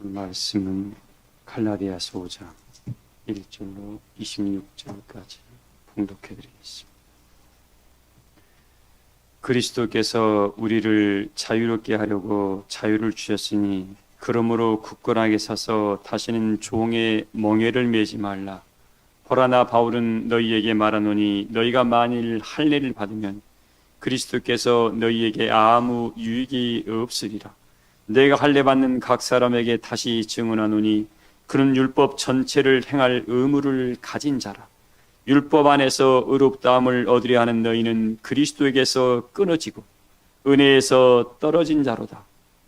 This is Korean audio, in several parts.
말씀은 갈라디아서 5장 1절로 26절까지 봉독해 드리겠습니다. 그리스도께서 우리를 자유롭게 하려고 자유를 주셨으니 그러므로 굳건하게 서서 다시는 종의 멍에를 매지 말라. 보라, 나 바울은 너희에게 말하노니 너희가 만일 할례를 받으면 그리스도께서 너희에게 아무 유익이 없으리라. 내가 할례 받는 각 사람에게 다시 증언하노니 그는 율법 전체를 행할 의무를 가진 자라. 율법 안에서 의롭다함을 얻으려 하는 너희는 그리스도에게서 끊어지고 은혜에서 떨어진 자로다.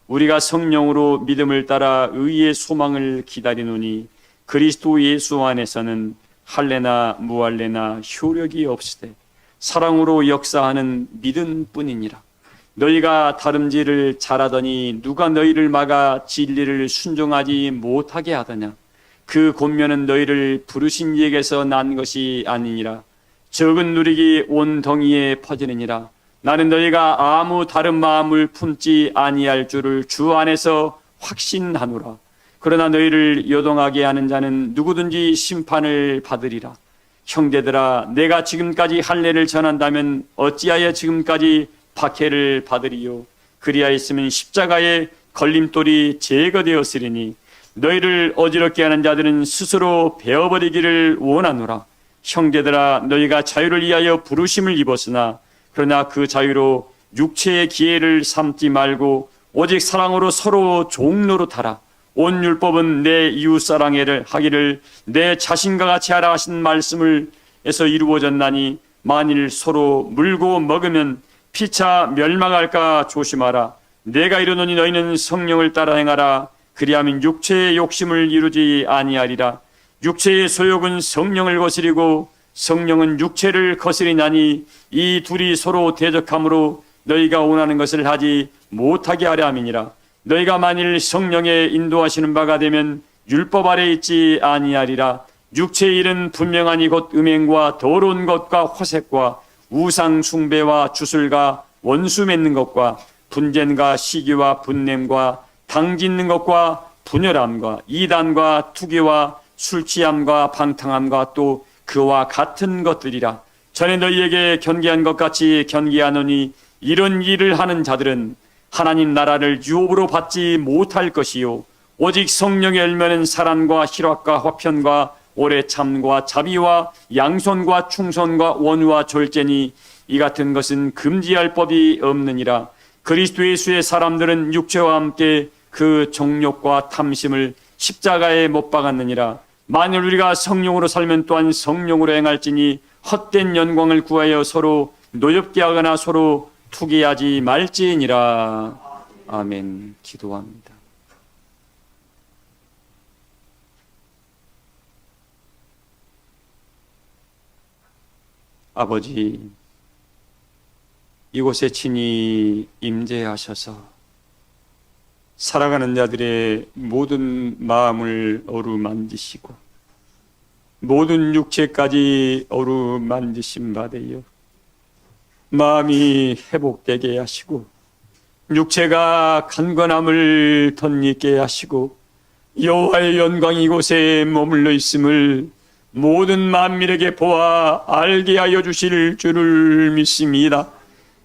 우리가 성령으로 믿음을 따라 의의 소망을 기다리노니 그리스도 예수 안에서는 할례나 무할례나 효력이 없으되 사랑으로 역사하는 믿음뿐이니라. 너희가 다름질을 잘하더니 누가 너희를 막아 진리를 순종하지 못하게 하더냐. 그 권면은 너희를 부르신 이에게서 난 것이 아니니라. 적은 누리기 온 덩이에 퍼지느니라. 나는 너희가 아무 다른 마음을 품지 아니할 줄을 주 안에서 확신하노라. 그러나 너희를 요동하게 하는 자는 누구든지 심판을 받으리라. 형제들아, 내가 지금까지 할례를 전한다면 어찌하여 지금까지 박해를 받으리요. 그리하였으면 십자가의 걸림돌이 제거되었으리니 너희를 어지럽게 하는 자들은 스스로 베어버리기를 원하노라. 형제들아, 너희가 자유를 위하여 부르심을 입었으나 그러나 그 자유로 육체의 기회를 삼지 말고 오직 사랑으로 서로 종노릇하라. 온 율법은 내 이웃사랑을 하기를 내 자신과 같이 하라 하신 말씀을 에서 이루어졌나니 만일 서로 물고 먹으면 피차 멸망할까 조심하라. 내가 이르노니 너희는 성령을 따라 행하라. 그리하면 육체의 욕심을 이루지 아니하리라. 육체의 소욕은 성령을 거스리고 성령은 육체를 거스리나니 이 둘이 서로 대적함으로 너희가 원하는 것을 하지 못하게 하려 함이니라. 너희가 만일 성령의 인도하시는 바가 되면 율법 아래 있지 아니하리라. 육체의 일은 분명하니 곧 음행과 더러운 것과 화색과 우상 숭배와 주술과 원수 맺는 것과 분쟁과 시기와 분냄과 당짓는 것과 분열함과 이단과 투기와 술취함과 방탕함과 또 그와 같은 것들이라. 전에 너희에게 견계한 것 같이 견계하노니 이런 일을 하는 자들은 하나님 나라를 유업으로 받지 못할 것이요 오직 성령의 열매는 사랑과 희락과 화평과 오래 참과 자비와 양손과 충성과 원유와 절제니 이 같은 것은 금지할 법이 없느니라. 그리스도 예수의 사람들은 육체와 함께 그 정욕과 탐심을 십자가에 못 박았느니라. 만일 우리가 성령으로 살면 또한 성령으로 행할지니 헛된 영광을 구하여 서로 노엽게 하거나 서로 투기하지 말지니라. 아멘. 기도합니다. 아버지, 이곳에 친히 임재하셔서 살아가는 자들의 모든 마음을 어루만지시고 모든 육체까지 어루만지심 받으여 마음이 회복되게 하시고 육체가 강건함을 덧입게 하시고 여호와의 영광이 이곳에 머물러 있음을 모든 만민에게 보아 알게 하여 주실 줄을 믿습니다.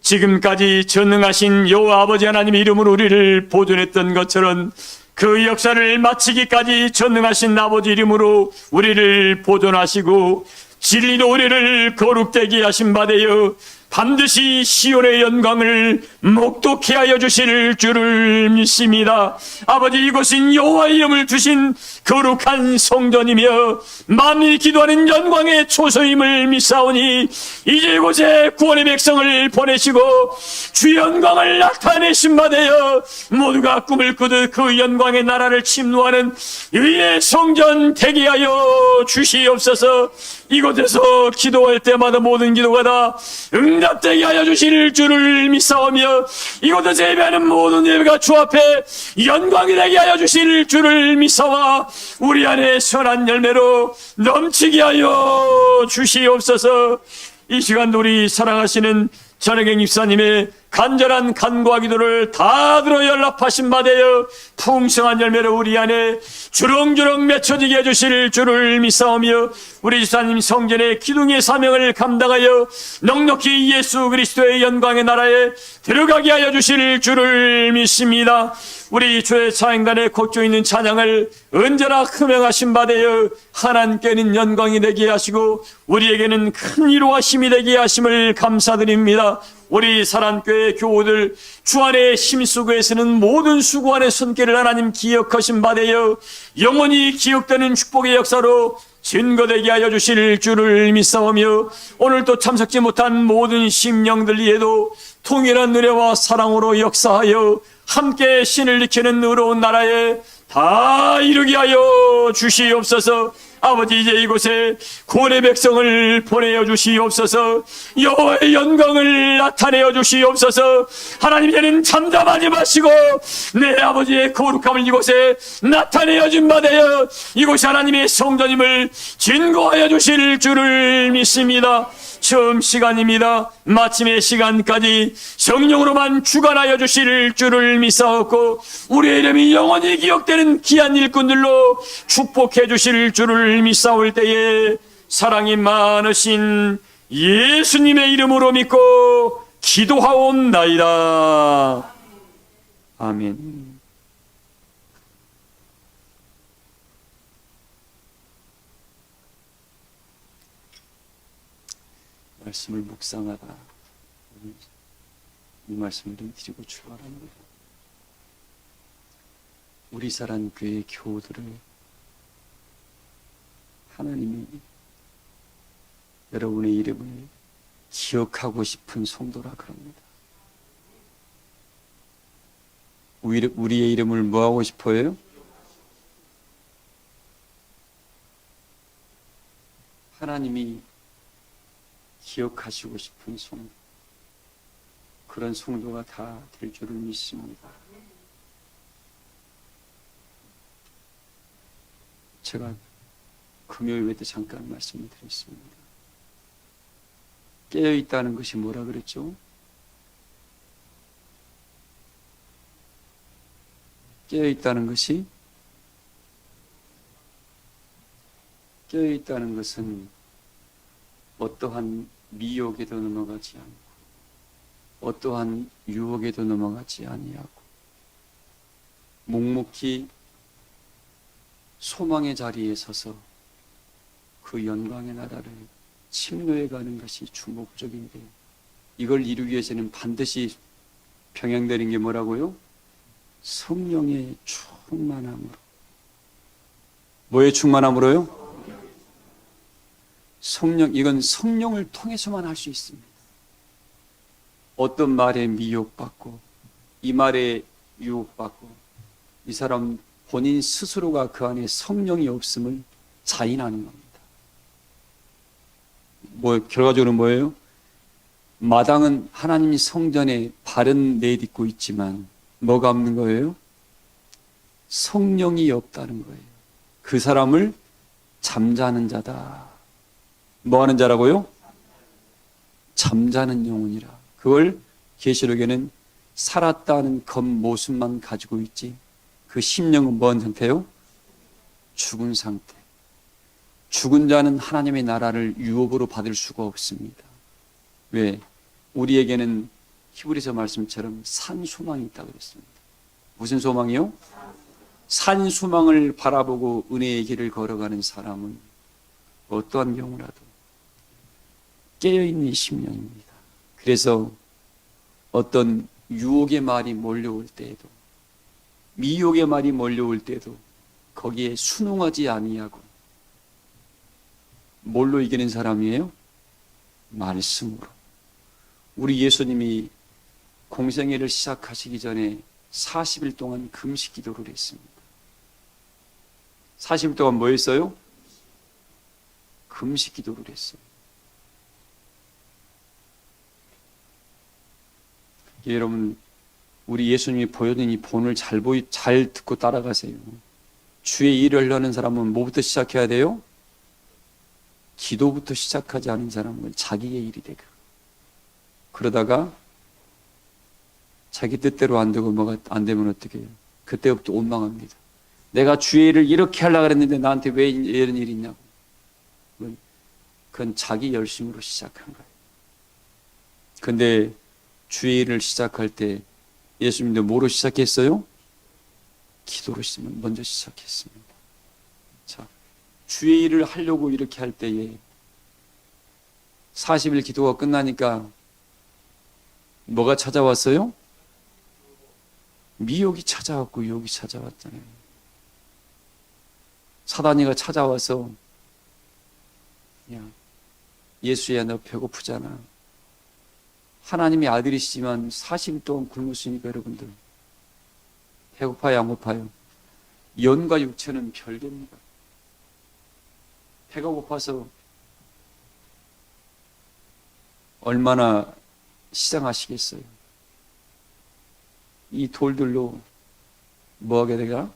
지금까지 전능하신 여호와 아버지 하나님 이름으로 우리를 보존했던 것처럼 그 역사를 마치기까지 전능하신 아버지 이름으로 우리를 보존하시고 진리로 우리를 거룩되게 하신 바 되어 반드시 시온의 영광을 목독케 하여 주실 줄을 믿습니다. 아버지, 이곳은 여호와의 이름을 주신 거룩한 성전이며 만민이 기도하는 영광의 초소임을 믿사오니 이제 이곳에 구원의 백성을 보내시고 주 영광을 나타내신 바 되어 모두가 꿈을 꾸듯 그 영광의 나라를 침노하는 의의 성전 되게 하여 주시옵소서. 이곳에서 기도할 때마다 모든 기도가 다 응답되게 하여 주실 줄을 믿사오며 이곳에서 예배하는 모든 예배가 주 앞에 영광이 되게 하여 주실 줄을 믿사와 우리 안에 선한 열매로 넘치게 하여 주시옵소서. 이 시간 우리 사랑하시는 전혜경 집사님의 간절한 간구와 기도를 다 들어 연락하신 바 되어 풍성한 열매로 우리 안에 주렁주렁 맺혀지게 해주실 줄을 믿사오며, 우리 주사님 성전의 기둥의 사명을 감당하여 넉넉히 예수 그리스도의 영광의 나라에 들어가게 하여 주실 줄을 믿습니다. 우리 주의 찬양단에 곧조 있는 찬양을 언제나 흠명하신 바 되어 하나님께는 영광이 되게 하시고 우리에게는 큰 위로하심이 되게 하심을 감사드립니다. 우리 사랑교회 교우들 주 안에 힘쓰고 애쓰는 모든 수고안의 손길을 하나님 기억하신 바 되어 영원히 기억되는 축복의 역사로 증거되게 하여 주실 줄을 믿사오며, 오늘 또 참석지 못한 모든 심령들 위에도 통일한 은혜와 사랑으로 역사하여 함께 신을 지키는 의로운 나라에 다 이루게 하여 주시옵소서. 아버지, 이제 이곳에 구원의 백성을 보내어 주시옵소서. 여호와의 영광을 나타내어 주시옵소서. 하나님, 이제는 잠잠하지 마시고 내 아버지의 거룩함을 이곳에 나타내어 준 바 되어 이곳이 하나님의 성전임을 증거하여 주실 줄을 믿습니다. 처음 시간입니다. 마침의 시간까지 성령으로만 주관하여 주실 줄을 믿사옵고 우리의 이름이 영원히 기억되는 귀한 일꾼들로 축복해 주실 줄을 믿사올 때에 사랑이 많으신 예수님의 이름으로 믿고 기도하옵나이다. 아멘. 말씀을 묵상하다 이 말씀을 좀 드리고 출발합니다. 우리 사랑교회 교우들을 하나님이 여러분의 이름을 기억하고 싶은 성도라 그럽니다. 우리의 이름을 뭐하고 싶어요? 하나님이 기억하시고 싶은 성도, 그런 성도가 다 될 줄을 믿습니다. 제가 금요일 때 잠깐 말씀을 드렸습니다. 깨어있다는 것이 뭐라 그랬죠? 깨어있다는 것은 어떠한 미혹에도 넘어가지 않고 어떠한 유혹에도 넘어가지 아니하고 묵묵히 소망의 자리에 서서 그 영광의 나라를 침노해 가는 것이 주목적인데, 이걸 이루기 위해서는 반드시 병행되는 게 뭐라고요? 성령의 충만함으로. 뭐의 충만함으로요? 성령, 이건 성령을 통해서만 할 수 있습니다. 어떤 말에 미혹받고 이 말에 유혹받고 이 사람 본인 스스로가 그 안에 성령이 없음을 자인하는 겁니다. 결과적으로 뭐예요? 마당은 하나님이 성전에 발은 내딛고 있지만 뭐가 없는 거예요? 성령이 없다는 거예요. 그 사람을 잠자는 자다. 뭐 하는 자라고요? 잠자는 영혼이라. 그걸 계시록에는 살았다는 겉모습만 가지고 있지 그 심령은 뭐한 상태요? 죽은 상태. 죽은 자는 하나님의 나라를 유업으로 받을 수가 없습니다. 왜? 우리에게는 히브리서 말씀처럼 산 소망이 있다고 그랬습니다. 무슨 소망이요? 산 소망을 바라보고 은혜의 길을 걸어가는 사람은 어떠한 경우라도 깨어있는 심령입니다. 그래서 어떤 유혹의 말이 몰려올 때에도, 미혹의 말이 몰려올 때도 거기에 순응하지 아니하고 뭘로 이기는 사람이에요? 말씀으로. 우리 예수님이 공생애를 시작하시기 전에 40일 동안 금식 기도를 했습니다. 40일 동안 뭐 했어요? 금식 기도를 했어요. 여러분, 우리 예수님이 보여준 이 본을 잘 듣고 따라가세요. 주의 일을 하려는 사람은 뭐부터 시작해야 돼요? 기도부터 시작하지 않은 사람은 자기의 일이 되고, 그러다가 자기 뜻대로 안 되고 뭐가 안 되면 어떻게 해요? 그때부터 원망합니다. 내가 주의 일을 이렇게 하려고 그랬는데 나한테 왜 이런 일이 있냐고. 그건 자기 열심으로 시작한 거예요. 근데 주의 일을 시작할 때 예수님도 뭐로 시작했어요? 기도로 먼저 시작했습니다. 자, 주의 일을 하려고 이렇게 할 때에 40일 기도가 끝나니까 뭐가 찾아왔어요? 미혹이 찾아왔고 유혹이 찾아왔잖아요. 사단이가 찾아와서 야, 예수야 너 배고프잖아. 하나님의 아들이시지만 40일 동안 굶었으니까 여러분들 배고파요 안 고파요? 영과 육체는 별개입니다. 배가 고파서 얼마나 시장하시겠어요? 이 돌들로 뭐 하게 되가?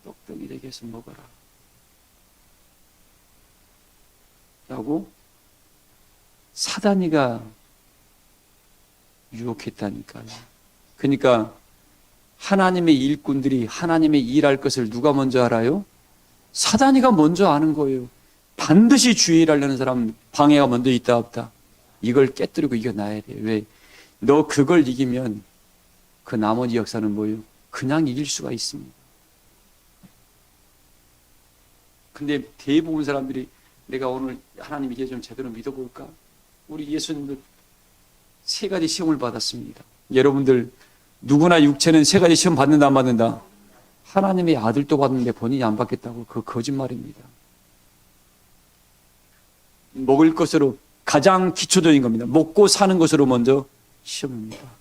떡떡이 되게 해서 먹어라 라고 사단이가 유혹했다니까요. 그러니까 하나님의 일꾼들이 하나님의 일할 것을 누가 먼저 알아요? 사단이가 먼저 아는 거예요. 반드시 주의 일하려는 사람 방해가 먼저 있다 없다. 이걸 깨뜨리고 이겨놔야 돼요. 왜? 너 그걸 이기면 그 나머지 역사는 뭐예요? 그냥 이길 수가 있습니다. 근데 대부분 사람들이 내가 오늘 하나님 이제 좀 제대로 믿어볼까? 우리 예수님도 3가지 시험을 받았습니다. 여러분들 누구나 육체는 3가지 시험 받는다 안 받는다? 하나님의 아들도 받는데 본인이 안 받겠다고? 그거 거짓말입니다. 먹을 것으로 가장 기초적인 겁니다. 먹고 사는 것으로 먼저 시험입니다.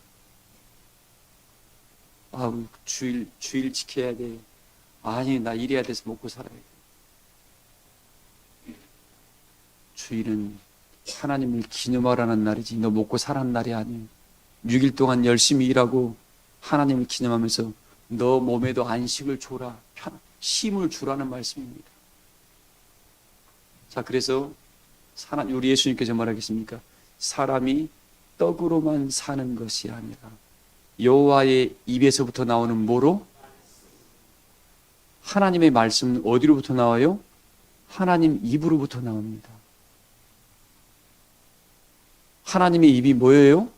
아우 주일 지켜야 돼. 아니 나 일해야 돼서 먹고 살아야 돼. 주일은 하나님을 기념하라는 날이지 너 먹고 사라는 날이 아니에요. 6일 동안 열심히 일하고 하나님을 기념하면서 너 몸에도 안식을 줘라, 쉼을 주라는 말씀입니다. 자, 그래서 우리 예수님께서 말하겠습니까? 사람이 떡으로만 사는 것이 아니라 여호와의 입에서부터 나오는 뭐로? 하나님의 말씀은 어디로부터 나와요? 하나님 입으로부터 나옵니다. 하나님의 입이 뭐예요?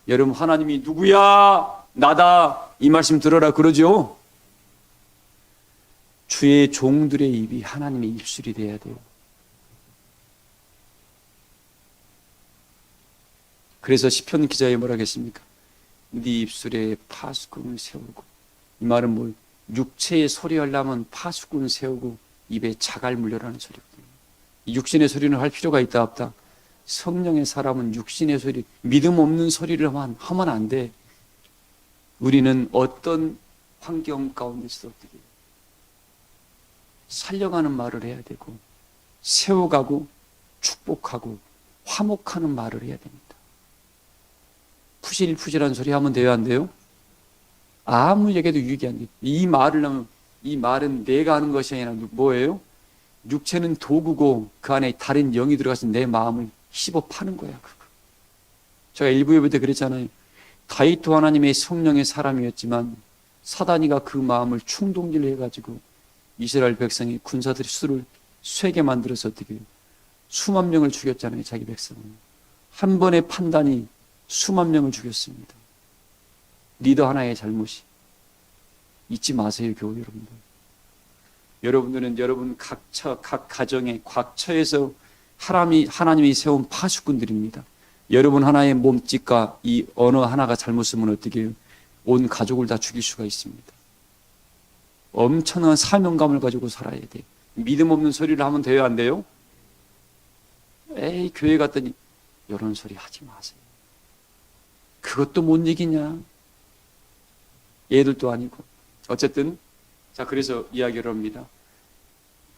여러분 하나님이 누구야? 나다. 이 말씀 들어라 그러죠? 주의 종들의 입이 하나님의 입술이 돼야 돼요. 그래서 시편 기자에 뭐라 하겠습니까? 네 입술에 파수꾼을 세우고, 이 말은 뭐 육체의 소리 하려면 파수꾼을 세우고 입에 자갈 물려라는 소리거든요. 육신의 소리는 할 필요가 있다 없다? 성령의 사람은 육신의 소리, 믿음 없는 소리를 하면 안 돼. 우리는 어떤 환경 가운데서 어떻게 살려가는 말을 해야 되고, 세워가고 축복하고 화목하는 말을 해야 됩니다. 푸실푸실한 소리 하면 돼요 안 돼요? 아무 얘기해도 유익이 안 돼요. 이 말을 하면, 이 말은 내가 하는 것이 아니라 뭐예요? 육체는 도구고 그 안에 다른 영이 들어가서 내 마음을 씹어 파는 거야. 그거. 제가 일부 예배 때 그랬잖아요. 다윗도 하나님의 성령의 사람이었지만 사단이가 그 마음을 충동질 해가지고 이스라엘 백성이 군사들의 수를 쇠게 만들어서 어떻게 해요? 수만 명을 죽였잖아요. 자기 백성은. 한 번의 판단이 수만 명을 죽였습니다. 리더 하나의 잘못이. 잊지 마세요, 교우 여러분들. 여러분들은 여러분 각 가정에 각 처에서 하나님이 세운 파수꾼들입니다. 여러분 하나의 몸짓과 이 언어 하나가 잘못 쓰면 어떻게 해요? 온 가족을 다 죽일 수가 있습니다. 엄청난 사명감을 가지고 살아야 돼요. 믿음 없는 소리를 하면 돼요, 안 돼요? 에이, 교회 갔더니 이런 소리 하지 마세요. 그것도 못 이기냐? 얘들도 아니고. 어쨌든 자, 그래서 이야기를 합니다.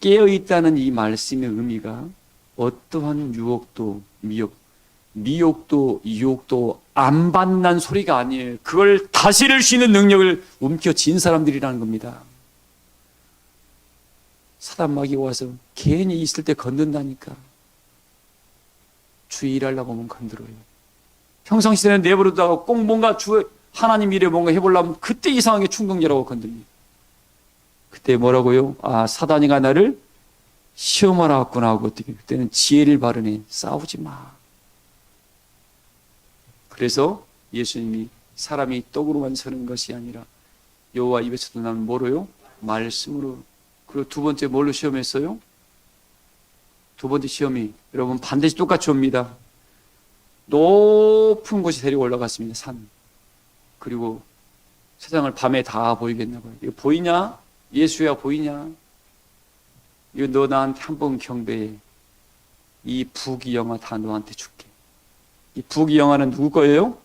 깨어있다는 이 말씀의 의미가 어떠한 유혹도 미혹도 유혹도 안 받는 소리가 아니에요. 그걸 다스릴 수 있는 능력을 움켜쥔 사람들이라는 겁니다. 사단마귀가 와서 괜히 있을 때 건든다니까. 주의 일하려고 하면 건드려요. 평상시에는 내버려두다가 꼭 뭔가 하나님 일에 뭔가 해보려면 그때 이상하게 충동이라고 건듭니다. 그때 뭐라고요? 아, 사단이가 나를 시험하러 왔구나 하고 어떻게 그때는 지혜를 바르네. 싸우지 마. 그래서 예수님이 사람이 떡으로만 서는 것이 아니라 여호와 입에서도 나는 뭐로요? 말씀으로. 그리고 두 번째 뭘로 시험했어요? 두 번째 시험이 여러분 반드시 똑같이 옵니다. 높은 곳에 데리고 올라갔습니다. 산. 그리고 세상을 밤에 다 보이겠나 봐요. 이거 보이냐? 예수야 보이냐? 이거 너 나한테 한 번 경배해. 이 부귀영화 다 너한테 줄게. 이 부귀영화는 누구 거예요?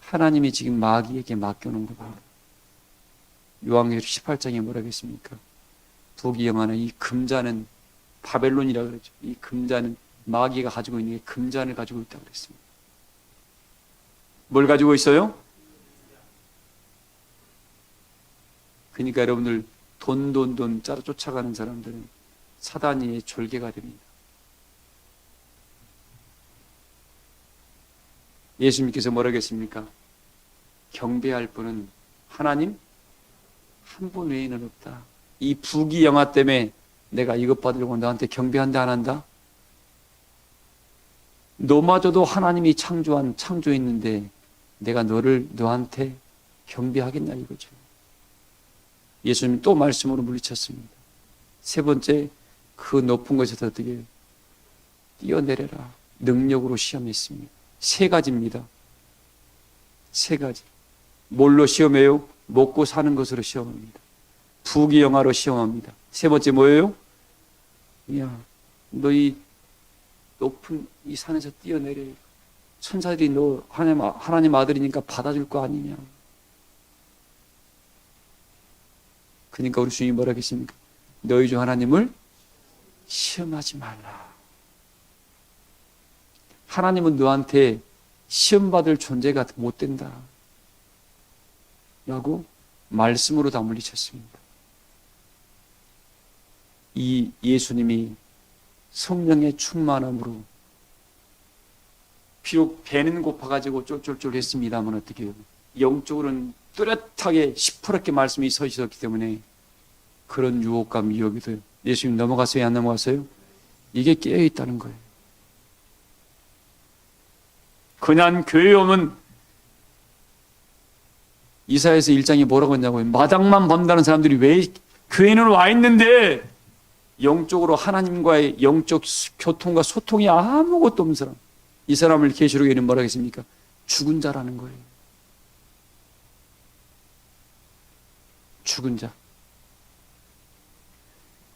하나님이 지금 마귀에게 맡겨놓은 거예요. 요한계시록 18장에 뭐라고 했습니까? 부귀영화는 이 금자는 바벨론이라고 그러죠. 이 금자는 마귀가 가지고 있는 게 금잔을 가지고 있다고 그랬습니다. 뭘 가지고 있어요? 그러니까 여러분들 돈 짜라 쫓아가는 사람들은 사단의 졸개가 됩니다. 예수님께서 뭐라고 했습니까? 경배할 분은 하나님 한 분 외에는 없다. 이 부귀영화 때문에 내가 이것 받으려고 너한테 경배한다 안 한다? 너마저도 하나님이 창조한 창조했는데 내가 너한테 경배하겠나 이거죠. 예수님이 또 말씀으로 물리쳤습니다. 세 번째, 그 높은 곳에서 어떻게 뛰어내려라. 능력으로 시험했습니다. 세 가지입니다. 세 가지. 뭘로 시험해요? 먹고 사는 것으로 시험합니다. 부귀영화로 시험합니다. 세 번째 뭐예요? 야, 너 이 높은 이 산에서 뛰어내려. 천사들이 너 하나님 아들이니까 받아줄 거 아니냐. 그러니까 우리 주님이 뭐라 하겠습니까? 너희 중 하나님을 시험하지 말라. 하나님은 너한테 시험받을 존재가 못 된다. 라고 말씀으로 다 물리쳤습니다. 이 예수님이 성령의 충만함으로 비록 배는 고파가지고 쫄쫄쫄 했습니다만 어떻게 해요? 영적으로는 뚜렷하게 시퍼렇게 말씀이 서 있었기 때문에 그런 유혹과 미혹에도 예수님 넘어갔어요? 안 넘어갔어요? 이게 깨어있다는 거예요. 그냥 교회에 오면 이사야서 1장이 뭐라고 했냐고요? 마당만 본다는 사람들이 왜 교회는 와 있는데 영적으로 하나님과의 영적 교통과 소통이 아무것도 없는 사람, 이 사람을 계시록에는 뭐라고 했습니까? 죽은 자라는 거예요. 죽은 자.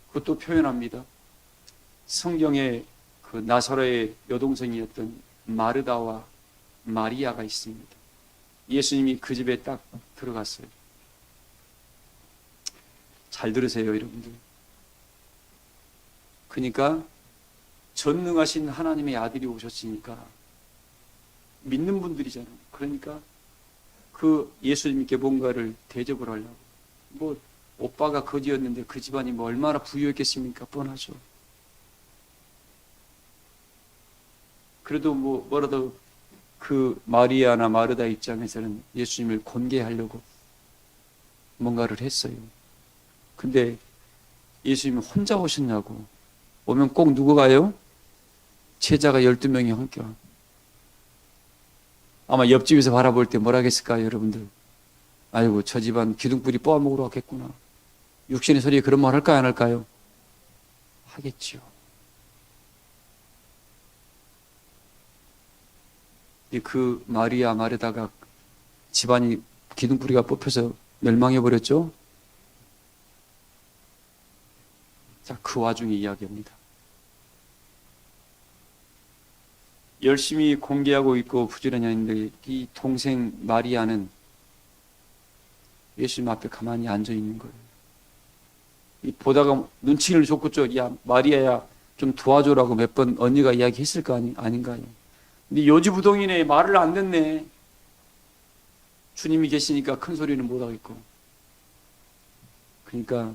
그것도 표현합니다. 성경에 그 나사로의 여동생이었던 마르다와 마리아가 있습니다. 예수님이 그 집에 딱 들어갔어요. 잘 들으세요, 여러분들. 그러니까 전능하신 하나님의 아들이 오셨으니까 믿는 분들이잖아요. 그러니까 그 예수님께 뭔가를 대접을 하려고. 뭐 오빠가 거지였는데 그 집안이 뭐 얼마나 부유했겠습니까? 뻔하죠. 그래도 뭐라도 그 마리아나 마르다 입장에서는 예수님을 권계하려고 뭔가를 했어요. 근데 예수님이 혼자 오셨냐고. 오면 꼭 누구 가요? 제자가 12명이 함께 와. 아마 옆집에서 바라볼 때 뭐라 했을까요, 여러분들? 아이고, 저 집안 기둥뿌리 뽑아먹으러 왔겠구나. 육신의 소리에 그런 말 할까요, 안 할까요? 하겠지요. 그 마리아 마르다가 집안이 기둥뿌리가 뽑혀서 멸망해버렸죠? 자, 그 와중에 이야기합니다. 열심히 공개하고 있고 부지런히 하는데 이 동생 마리아는 예수님 앞에 가만히 앉아 있는 거예요. 이 보다가 눈치를 줬겠죠. 야, 마리아야, 좀 도와줘라고 몇 번 언니가 이야기했을 거 아닌가요? 근데 요지부동이네. 말을 안 듣네. 주님이 계시니까 큰 소리는 못 하겠고. 그러니까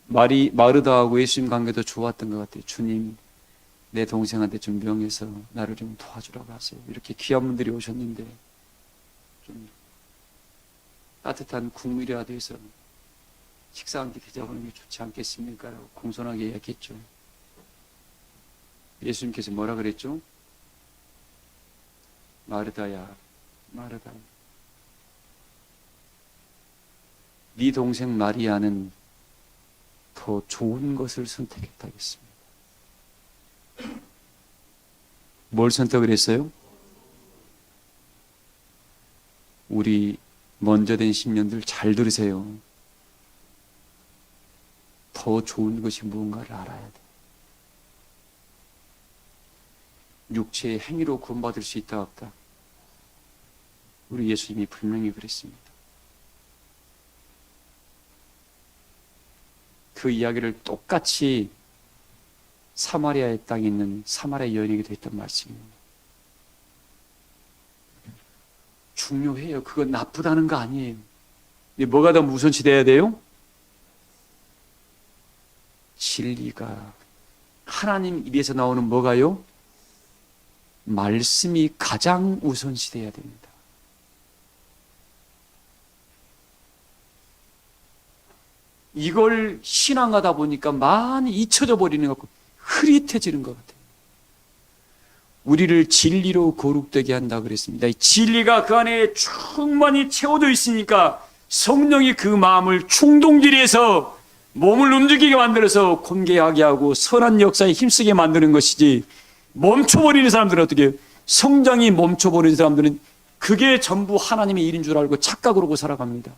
마르다하고 예수님 관계도 좋았던 것 같아요. 주님, 내 동생한테 좀 명해서 나를 좀 도와주라고 하세요. 이렇게 귀한 분들이 오셨는데 좀 따뜻한 국물이라도 해서 식사 함께 대접하는 게 좋지 않겠습니까? 라고 공손하게 이야기했죠. 예수님께서 뭐라 그랬죠? 마르다야, 마르다. 네 동생 마리아는 더 좋은 것을 선택했다 했습니다. 뭘 선택을 했어요? 우리 먼저 된 신년들 잘 들으세요. 더 좋은 것이 무언가를 알아야 돼. 육체의 행위로 구원받을 수 있다 없다? 우리 예수님이 분명히 그랬습니다. 그 이야기를 똑같이 사마리아의 땅에 있는 사마리아 여인에게도 했던 말씀입니다. 중요해요. 그건 나쁘다는 거 아니에요. 근데 뭐가 더 우선시돼야 돼요? 진리가, 하나님 입에서 나오는 뭐가요? 말씀이 가장 우선시돼야 됩니다. 이걸 신앙하다 보니까 많이 잊혀져 버리는 것 같고 흐릿해지는 것 같아요. 우리를 진리로 거룩되게 한다 그랬습니다. 이 진리가 그 안에 충만히 채워져 있으니까 성령이 그 마음을 충동질해서 몸을 움직이게 만들어서 권계하게 하고 선한 역사에 힘쓰게 만드는 것이지, 멈춰버리는 사람들은 어떻게 해요? 성장이 멈춰버리는 사람들은 그게 전부 하나님의 일인 줄 알고 착각을 하고 살아갑니다.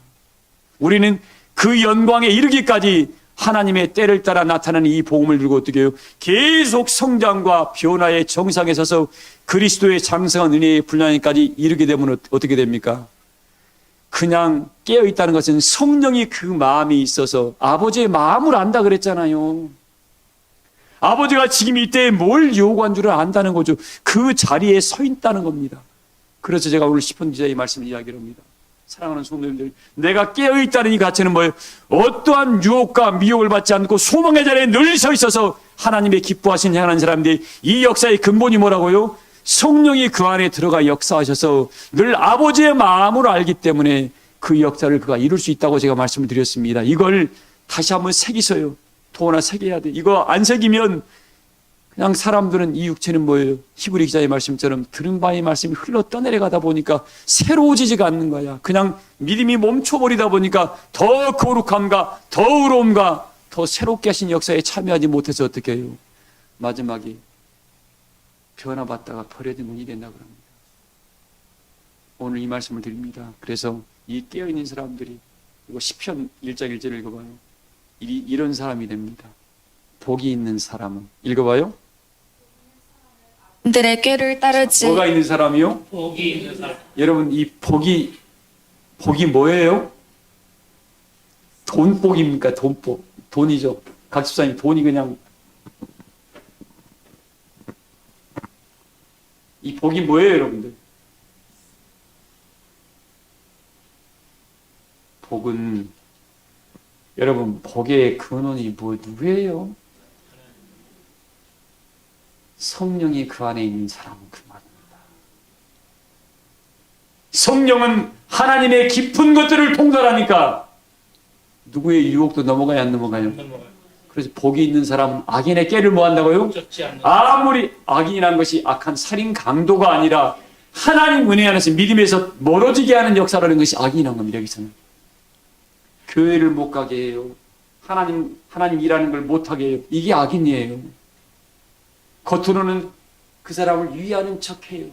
우리는 그 영광에 이르기까지 하나님의 때를 따라 나타나는 이 복음을 들고 어떻게 해요? 계속 성장과 변화의 정상에 서서 그리스도의 장성한 은혜의 분량에까지 이르게 되면 어떻게 됩니까? 그냥 깨어있다는 것은 성령이 그 마음이 있어서 아버지의 마음을 안다 그랬잖아요. 아버지가 지금 이때에 뭘 요구한 줄을 안다는 거죠. 그 자리에 서 있다는 겁니다. 그래서 제가 오늘 10분 기자의 말씀을 이야기를 합니다. 사랑하는 성도님들, 내가 깨어있다는 이 가치는 뭐예요? 어떠한 유혹과 미혹을 받지 않고 소망의 자리에 늘 서 있어서 하나님의 기뻐하신 향하는 사람들이, 이 역사의 근본이 뭐라고요? 성령이 그 안에 들어가 역사하셔서 늘 아버지의 마음으로 알기 때문에 그 역사를 그가 이룰 수 있다고 제가 말씀을 드렸습니다. 이걸 다시 한번 새기서요. 또 하나 새겨야 돼. 이거 안 새기면 그냥 사람들은 이 육체는 뭐예요? 히브리 기자의 말씀처럼 들은 바의 말씀이 흘러 떠내려가다 보니까 새로워지지가 않는 거야. 그냥 믿음이 멈춰버리다 보니까 더 거룩함과 더 의로움과 더 새롭게 하신 역사에 참여하지 못해서 어떻게 해요? 마지막에 변화받다가 버려진 분이 된다고 합니다. 오늘 이 말씀을 드립니다. 그래서 이 깨어있는 사람들이, 이거 시편 1장 1절을 읽어봐요. 이런 사람이 됩니다. 복이 있는 사람은, 읽어봐요. 들의 꾀를 따르지. 뭐가 있는 사람이요? 복이 있는 사람. 여러분, 이 복이 뭐예요? 돈복입니까? 돈복. 돈이죠. 각 집사님, 돈이 그냥, 이 복이 뭐예요, 여러분들? 복은, 여러분, 복의 근원이 누구예요? 성령이 그 안에 있는 사람은 그 말입니다. 성령은 하나님의 깊은 것들을 통달하니까 누구의 유혹도 넘어가야 안 넘어가요? 그래서 복이 있는 사람은 악인의 깨를 뭐 한다고요? 아무리 악인이란 것이 악한 살인 강도가 아니라 하나님 은혜 안에서 믿음에서 멀어지게 하는 역사라는 것이 악인이란 겁니다. 여기서는 교회를 못 가게 해요. 하나님 일하는 걸 못하게 해요. 이게 악인이에요. 겉으로는 그 사람을 위하는 척해요.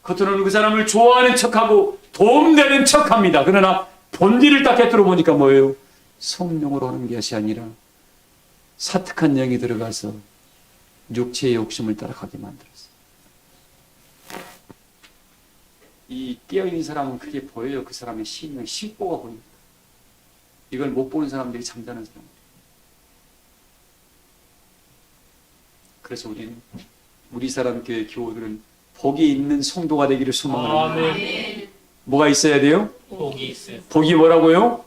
겉으로는 그 사람을 좋아하는 척하고 도움되는 척합니다. 그러나 본질을 딱 깨뜨려 보니까 뭐예요? 성령으로 하는 것이 아니라 사특한 영이 들어가서 육체의 욕심을 따라가게 만들었어요. 이 깨어있는 사람은 그게 보여요. 그 사람의 심보가 보입니다. 이걸 못 보는 사람들이 잠자는 사람. 그래서 우리 사람 교회 교우들은 복이 있는 성도가 되기를 소망합니다. 뭐가 있어야 돼요? 복이 있어요. 복이 뭐라고요?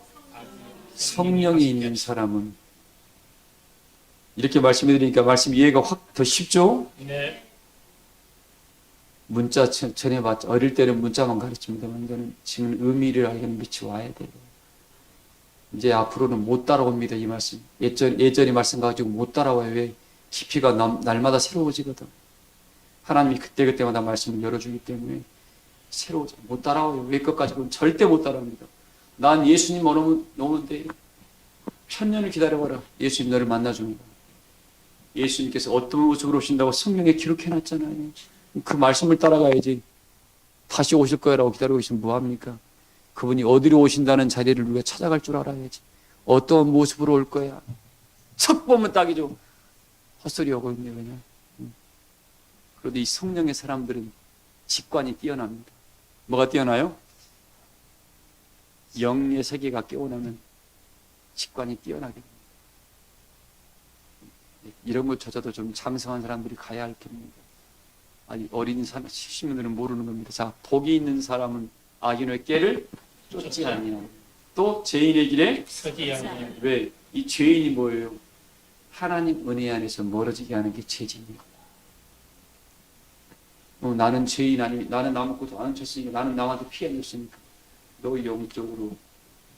성령이 있는 사람은 이렇게 말씀해 드리니까 말씀 이해가 확 더 쉽죠? 네. 문자 전해봤죠. 어릴 때는 문자만 가르칩니다만 이제는 지금 의미를 알고는 미치 와야 돼요. 이제 앞으로는 못 따라옵니다. 이 말씀. 예전의 말씀 가지고 못 따라와요. 왜? 깊이가 날마다 새로워지거든. 하나님이 그때그때마다 말씀을 열어주기 때문에 새로워져. 못 따라와요. 왜 것까지 그럼 절대 못 따라옵니다. 난 예수님 오는데 천년을 기다려봐라. 예수님 너를 만나줍니다. 예수님께서 어떤 모습으로 오신다고 성경에 기록해놨잖아요. 그 말씀을 따라가야지. 다시 오실 거라고 기다리고 있으면 뭐합니까? 그분이 어디로 오신다는 자리를 우리가 찾아갈 줄 알아야지. 어떤 모습으로 올 거야. 첫 보면 딱이죠. 헛소리하고 있네 그냥. 그런데 이 성령의 사람들은 직관이 뛰어납니다. 뭐가 뛰어나요? 영의 세계가 깨어나면 직관이 뛰어나게 됩니다. 이런 것조차도 좀 장성한 사람들이 가야 할 겁니다. 아니 어린 사람 70년들은 모르는 겁니다. 자, 복이 있는 사람은 악인의 꾀를 쫓지 아니하고 또 죄인의 길에 서지 아니하고. 왜? 이 죄인이 뭐예요? 하나님 은혜 안에서 멀어지게 하는 게 죄진입니다. 나는 죄인 아니 나는 나 먹고 안 쳤으니까 나는 남한테 피해 줬으니까 너 영적으로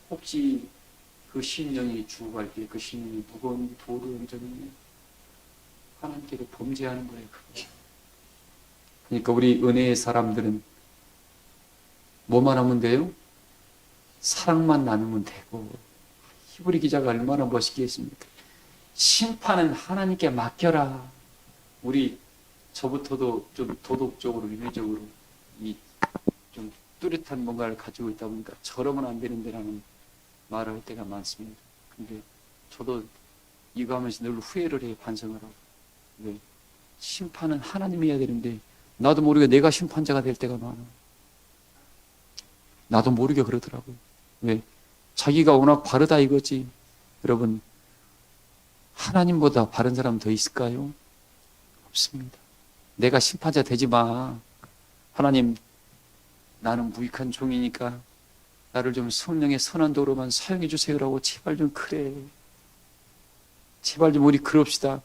혹시 그 심령이 죽어갈 때 그 심령이 무거운 도로 영적이네 하나님께도 범죄하는 거예요. 그게. 그러니까 우리 은혜의 사람들은 뭐만 하면 돼요? 사랑만 나누면 되고. 히브리 기자가 얼마나 멋있게 했습니까? 심판은 하나님께 맡겨라. 우리 저부터도 좀 도덕적으로 윤리적으로 이 좀 뚜렷한 뭔가를 가지고 있다 보니까 저러면 안 되는데라는 말을 할 때가 많습니다. 근데 저도 이거 하면서 늘 후회를 해요. 반성을 하고. 왜? 심판은 하나님이 해야 되는데 나도 모르게 내가 심판자가 될 때가 많아. 나도 모르게 그러더라고요. 왜? 자기가 워낙 바르다 이거지. 여러분, 하나님보다 바른 사람 더 있을까요? 없습니다. 내가 심판자 되지 마. 하나님, 나는 무익한 종이니까 나를 좀 성령의 선한 도로만 사용해 주세요라고 제발 좀 그래. 제발 좀 우리 그럽시다.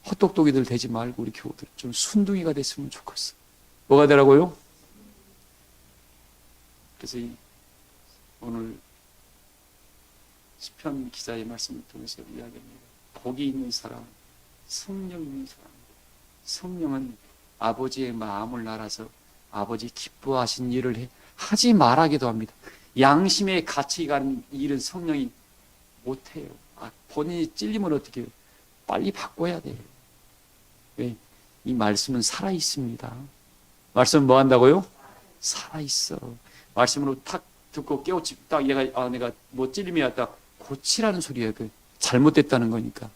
헛똑똑이들 되지 말고 우리 교우들 좀 순둥이가 됐으면 좋겠어. 뭐가 되라고요? 그래서 오늘 시편 기자의 말씀을 통해서 이야기합니다. 복이 있는 사람, 성령 있는 사람. 성령은 아버지의 마음을 알아서 아버지 기뻐하신 일을 하지 말하기도 합니다. 양심의 가치 가는 일은 성령이 못해요. 본인이 찔리면 어떻게 해요? 빨리 바꿔야 돼요. 왜? 이 말씀은 살아있습니다. 말씀은 뭐 한다고요? 살아있어. 말씀으로 탁 듣고 깨우치, 딱 내가 뭐 찔림이 딱 고치라는 소리예요. 그 잘못됐다는 거니까.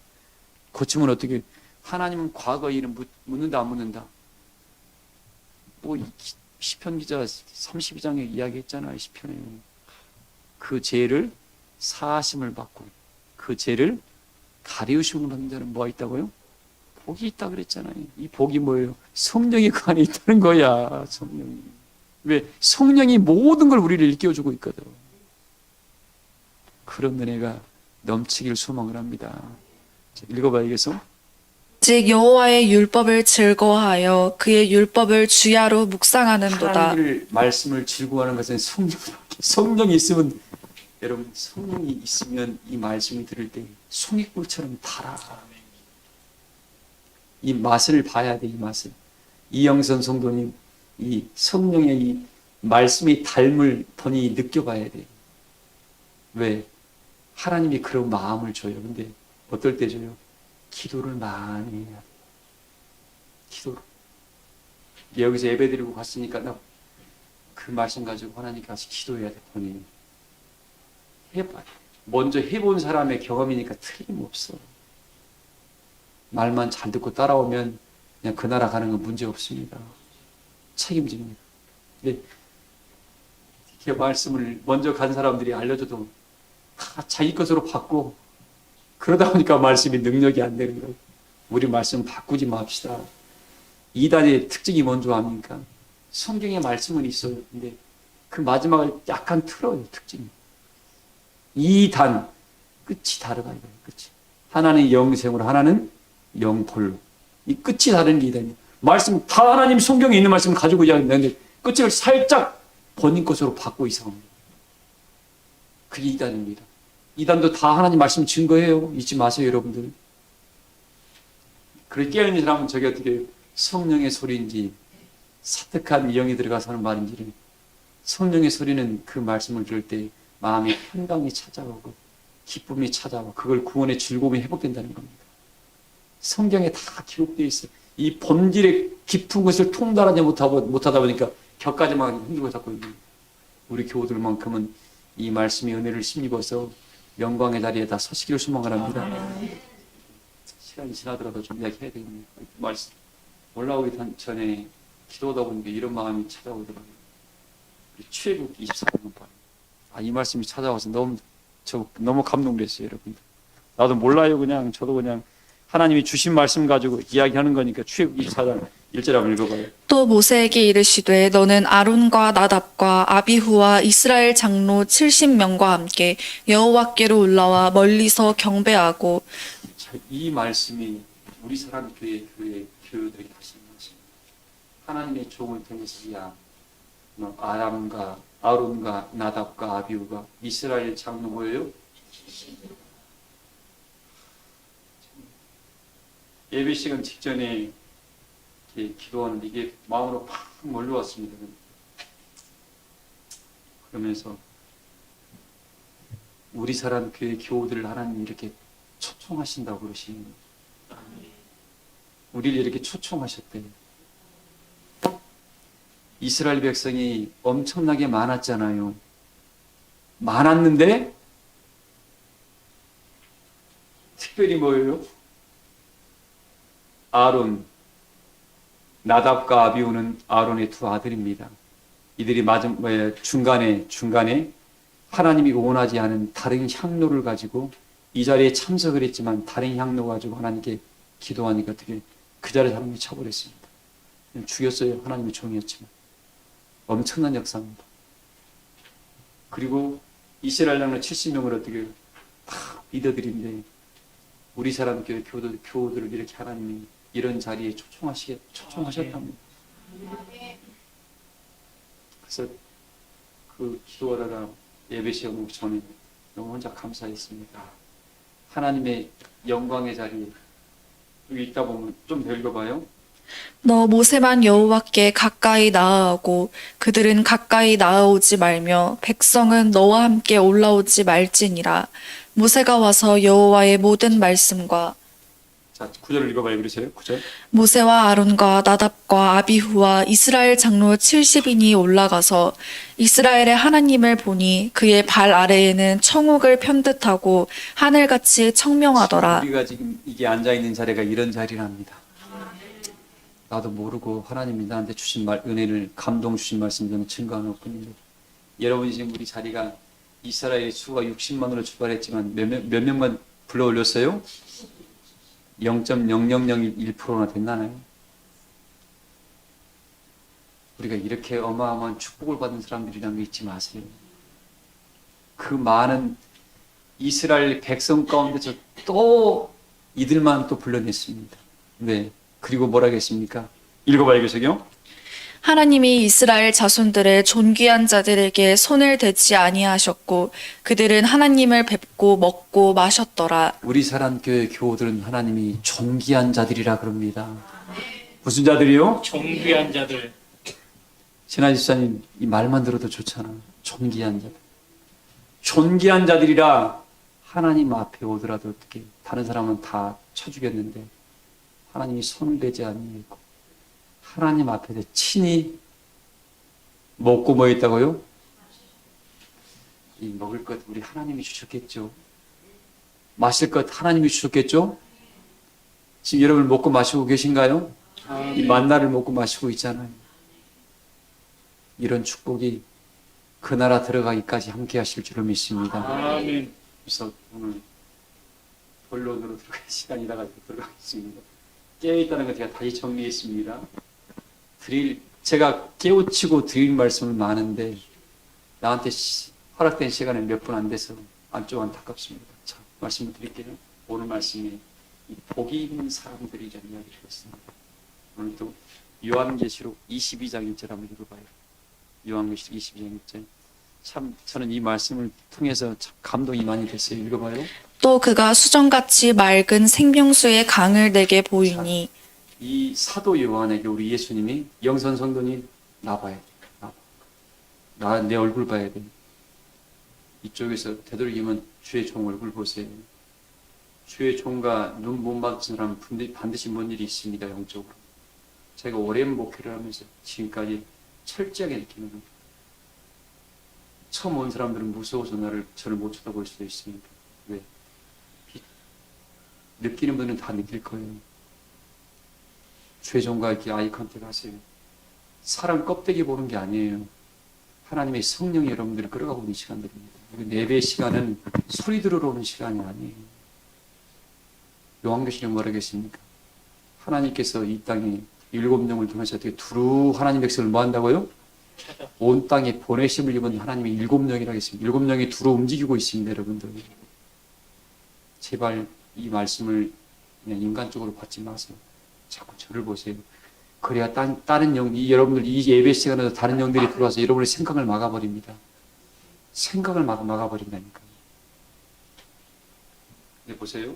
고치면 어떻게, 하나님은 과거 일은 묻는다, 안 묻는다? 뭐, 시편 기자 32장에 이야기했잖아요. 시편에. 그 죄를 사하심을 받고, 그 죄를 가리우심을 받는 자는 뭐가 있다고요? 복이 있다 그랬잖아요. 이 복이 뭐예요? 성령이 그 안에 있다는 거야. 성령이. 왜? 성령이 모든 걸 우리를 일깨워주고 있거든. 그런 은혜가 넘치길 소망을 합니다. 자, 읽어봐야겠어? 즉 여호와의 율법을 즐거워하여 그의 율법을 주야로 묵상하는도다. 하나님을 말씀을 즐거워하는 것은 성령이 있으면, 여러분 성령이 있으면 이 말씀을 들을 때 송이꿀처럼 달아. 이 맛을 봐야 돼. 이 맛을. 이영선 성도님, 이 성령의 이 말씀이 닮을 본인이 느껴봐야 돼. 왜? 하나님이 그런 마음을 줘요. 근데 어떨 때 줘요? 기도를 많이 해야 돼. 기도를. 여기서 예배 드리고 갔으니까 나 그 말씀 가지고 하나님께 가서 기도해야 돼. 본인이. 해봐. 먼저 해본 사람의 경험이니까 틀림없어. 말만 잘 듣고 따라오면 그냥 그 나라 가는 건 문제 없습니다. 책임집니다. 근데 이렇게 말씀을 먼저 간 사람들이 알려줘도 다 자기 것으로 받고 그러다 보니까 말씀이 능력이 안 되는 거예요. 우리 말씀 바꾸지 맙시다. 이단의 특징이 뭔지 압니까? 성경에 말씀은 있어요. 근데 그 마지막을 약간 틀어요. 특징이. 이단 끝이 다르다 이거예요. 끝이. 하나는 영생으로, 하나는 영벌로. 이 끝이 다른 게 이단이에요. 말씀 다 하나님 성경에 있는 말씀을 가지고 이야기하는데 끝을 살짝 본인 것으로 바꾸고 이상합니다. 그게 이단입니다. 이단도 다 하나님 말씀 증거해요. 잊지 마세요, 여러분들. 그렇게 깨어있는 사람은 저게 어떻게 성령의 소리인지 사특한 영이 들어가서 하는 말인지를, 성령의 소리는 그 말씀을 들을 때 마음에 평강이 찾아오고 기쁨이 찾아오고 그걸 구원의 즐거움이 회복된다는 겁니다. 성경에 다 기록되어 있어요. 이 본질의 깊은 것을 통달하지 못하다 보니까 격까지만 힘들고 자꾸 있는 거예요. 우리 교우들만큼은 이 말씀의 은혜를 힘입어서 영광의 자리에 다 서시기를 소망을 합니다. 시간이 지나더라도 좀 이야기해야 되겠네요. 말씀 올라오기 전에 기도하다 보니까 이런 마음이 찾아오더라고요. 출애굽 24년 이 말씀이 찾아와서 너무 감동됐어요, 여러분들. 나도 몰라요, 그냥. 저도 그냥 하나님이 주신 말씀 가지고 이야기하는 거니까 출애굽 24장 1절 한번 읽어봐요. 또 모세에게 이르시되 너는 아론과 나답과 아비후와 이스라엘 장로 70명과 함께 여호와께로 올라와 멀리서 경배하고. 자, 이 말씀이 우리 사람 교회들에게 하시는 말씀입니다. 하나님의 종을 통해서 아론과 나답과 아비후가 이스라엘 장로 뭐예요? 예배 시간 직전에 이렇게 기도하는데 이게 마음으로 팍 몰려왔습니다. 그러면서 우리 사람 교회 교우들을 하나님 이렇게 초청하신다고 그러시는 거예요. 우리를 이렇게 초청하셨대요. 이스라엘 백성이 엄청나게 많았잖아요. 많았는데 특별히 뭐예요? 아론, 나답과 아비후는 아론의 두 아들입니다. 이들이 중간에 하나님이 원하지 않은 다른 향로를 가지고 이 자리에 참석을 했지만 다른 향로 가지고 하나님께 기도하니까 어떻게 그 자리에 하나님이 쳐버렸습니다. 죽였어요. 하나님의 종이었지만. 엄청난 역사입니다. 그리고 이스라엘 장로 70명을 어떻게 다 믿어드린데 우리 사람 교회 교우들을 이렇게 하나님이 이런 자리에 초청하셨답니다. 그래서 그 기도하다가 예배 시간 오기 전에 너무 혼자 감사했습니다. 하나님의 영광의 자리에 여기 있다 보면 좀 더 읽어봐요. 너 모세만 여호와께 가까이 나아오고 그들은 가까이 나아오지 말며 백성은 너와 함께 올라오지 말지니라. 모세가 와서 여호와의 모든 말씀과. 자, 9절을 읽어봐요. 그러세요? 9절. 모세와 아론과 나답과 아비후와 이스라엘 장로 70인이 올라가서 이스라엘의 하나님을 보니 그의 발 아래에는 청옥을 편듯하고 하늘같이 청명하더라. 우리가 지금 이게 앉아있는 자리가 이런 자리랍니다. 나도 모르고 하나님이 나한테 주신 은혜를 감동 주신 말씀 저는 증거하는 뿐입니다. 여러분이 지금 우리 자리가 이스라엘의 수가 60만으로 출발했지만 몇 명만 불러 올렸어요? 0.0001%나 됐나요? 우리가 이렇게 어마어마한 축복을 받은 사람들이라는 거 잊지 마세요. 그 많은 이스라엘 백성 가운데서 또 이들만 또 불러냈습니다. 네. 그리고 뭐라 했습니까? 읽어봐요, 계속요. 하나님이 이스라엘 자손들의 존귀한 자들에게 손을 대지 아니하셨고 그들은 하나님을 뵙고 먹고 마셨더라. 우리 사랑교회 교우들은 하나님이 존귀한 자들이라 그럽니다. 무슨 자들이요? 존귀한 자들. 신하 집사님 이 말만 들어도 좋잖아. 존귀한 자들. 존귀한 자들이라 하나님 앞에 오더라도 어떻게 다른 사람은 다 쳐 죽였는데 하나님이 손을 대지 아니했고 하나님 앞에서 친히 먹고 뭐 했다고요? 이 먹을 것 우리 하나님이 주셨겠죠. 마실 것 하나님이 주셨겠죠. 지금 여러분 먹고 마시고 계신가요? 이 만나를 먹고 마시고 있잖아요. 이런 축복이 그 나라 들어가기까지 함께 하실 줄을 믿습니다. 아멘. 그래서 오늘 본론으로 들어갈 시간이 나가지고 들어가겠습니다. 깨어있다는 거 제가 다시 정리했습니다. 제가 깨우치고 드릴 말씀은 많은데 나한테 허락된 시간에 몇 분 안 돼서 좀 안타깝습니다. 자, 말씀을 드릴게요. 오늘 말씀에 이 복이 있는 사람들이라는 이야기를 했습니다. 오늘도 요한계시록 22장 1절 한번 읽어봐요. 요한계시록 22장 1절. 참 저는 이 말씀을 통해서 참 감동이 많이 됐어요. 읽어봐요. 또 그가 수정같이 맑은 생명수의 강을 내게 보이니 이 사도 요한에게 우리 예수님이 영선 성도님 나봐야 돼. 나 내 얼굴 봐야 돼. 이쪽에서 되도록이면 주의 종 얼굴 보세요. 주의 종과 눈 못 맞은 사람은 반드시 뭔 일이 있습니다. 영적으로. 제가 오랜 목회를 하면서 지금까지 철저하게 느끼는 겁니다. 처음 온 사람들은 무서워서 저를 못 쳐다볼 수도 있습니다. 왜? 느끼는 분은 다 느낄 거예요. 주의 종과 이렇게 아이 컨택 하세요. 사람 껍데기 보는 게 아니에요. 하나님의 성령이 여러분들을 끌어가고 있는 시간들입니다. 예배 시간은 소리 들으러 오는 시간이 아니에요. 요한계시록 뭐라고 했습니까? 하나님께서 이 땅에 7명을 통해서 어떻게 두루 하나님 백성을 뭐 한다고요? 온 땅에 보내심을 입은 하나님의 7명이라고 했습니다. 7명이 두루 움직이고 있습니다, 여러분들. 제발 이 말씀을 그냥 인간적으로 받지 마세요. 자꾸 저를 보세요. 그래야 다른 여러분들 이 예배 시간에도 다른 영들이 들어와서 여러분의 생각을 막아버립니다. 생각을 막아버린다니까. 근데 보세요.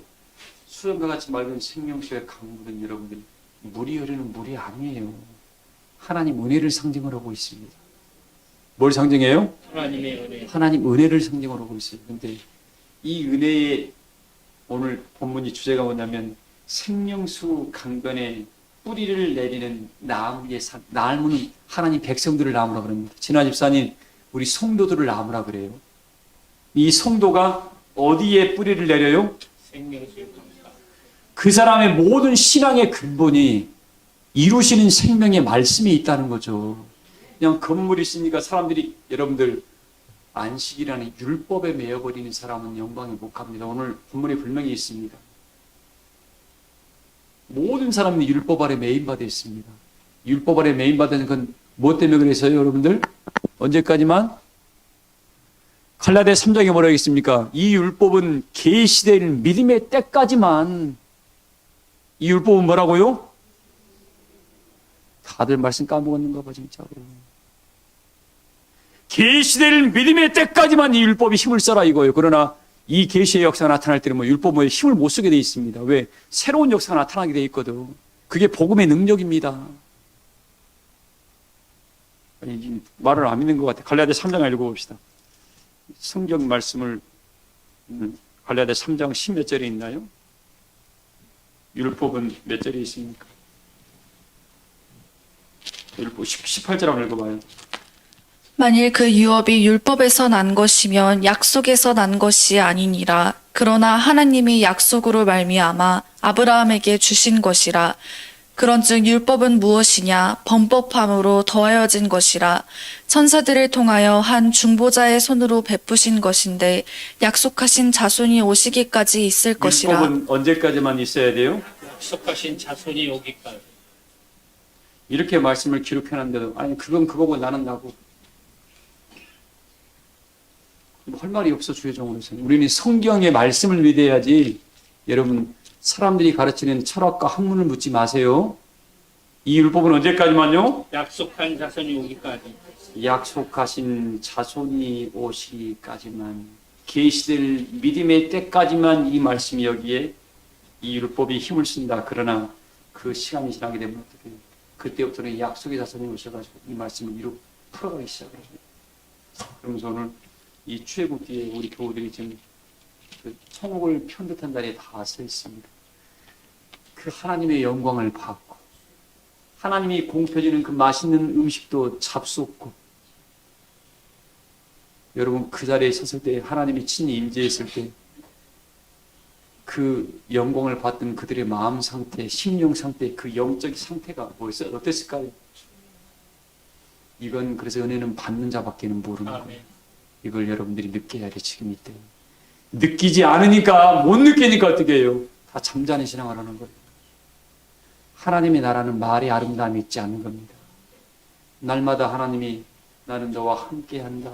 수정과 같이 맑은 생명수의 강물은 여러분들 물이 흐르는 물이 아니에요. 하나님 은혜를 상징을 하고 있습니다. 뭘 상징해요? 하나님의 은혜. 하나님 은혜를 상징을 하고 있어요. 근데 이 은혜의 오늘 본문이 주제가 뭐냐면 생명수 강변에 뿌리를 내리는 나무의 나무는 하나님 백성들을 나무라 그럽니다. 진화 집사님, 우리 성도들을 나무라 그래요. 이 성도가 어디에 뿌리를 내려요? 생명수의 강가. 그 사람의 모든 신앙의 근본이 이루시는 생명의 말씀이 있다는 거죠. 그냥 건물이 있으니까 사람들이 여러분들 안식이라는 율법에 매여버리는 사람은 영광에 못 갑니다. 오늘 본문에 분명히 있습니다. 모든 사람이 율법 아래 매인받아 있습니다. 율법 아래 매인받은 건 뭐 때문에 그래서요, 여러분들? 언제까지만? 갈라디아 3장에 뭐라고 했습니까? 이 율법은 계시되는 믿음의 때까지만. 이 율법은 뭐라고요? 다들 말씀 까먹었는가 봐, 진짜로. 계시되는 믿음의 때까지만 이 율법이 힘을 써라 이거예요. 그러나 이 계시의 역사가 나타날 때는 뭐 율법은 힘을 못 쓰게 돼 있습니다. 왜? 새로운 역사가 나타나게 돼 있거든. 그게 복음의 능력입니다. 아니, 말을 안 믿는 것 같아. 갈라디아 3장 읽어봅시다. 성경 말씀을 갈라디아 3장 10몇 절에 있나요? 율법은 몇 절에 있습니까? 율법 18절 한번 읽어봐요. 만일 그 유업이 율법에서 난 것이면 약속에서 난 것이 아니니라. 그러나 하나님이 약속으로 말미암아 아브라함에게 주신 것이라. 그런즉 율법은 무엇이냐? 범법함으로 더하여진 것이라. 천사들을 통하여 한 중보자의 손으로 베푸신 것인데 약속하신 자손이 오시기까지 있을 것이라. 율법은 언제까지만 있어야 돼요? 약속하신 자손이 오기까지. 이렇게 말씀을 기록해놨는데도 아니 그건 그거고 나는 나고 할 말이 없어. 주의 종으로서는 우리는 성경의 말씀을 믿어야지. 여러분 사람들이 가르치는 철학과 학문을 묻지 마세요. 이 율법은 언제까지만요? 약속한 자손이 오기까지. 약속하신 자손이 오시기까지만, 계시될 믿음의 때까지만 이 말씀이 여기에 이 율법이 힘을 쓴다. 그러나 그 시간이 지나게 되면 어떻게 해요? 그때부터는 약속의 자손이 오셔가지고 이 말씀을 이루 풀어가기 시작을 합니다. 그러면서 오늘 이 출애굽 뒤에 우리 교우들이 지금 그 천국을 편듯한 자리에 다 서 있습니다. 그 하나님의 영광을 받고 하나님이 공펴지는 그 맛있는 음식도 잡숫고, 여러분 그 자리에 섰을 때 하나님이 친히 임재했을 때 그 영광을 받던 그들의 마음 상태, 심령 상태, 그 영적 상태가 뭐였어요? 어땠을까요? 이건 그래서 은혜는 받는 자밖에는 모르는 거예요. 아멘. 이걸 여러분들이 느껴야 돼. 지금 이때 느끼지 않으니까, 못 느끼니까 어떻게 해요? 다 잠자는 신앙을 하는 거예요. 하나님의 나라는 말의 아름다움이 있지 않는 겁니다. 날마다 하나님이 나는 너와 함께한다.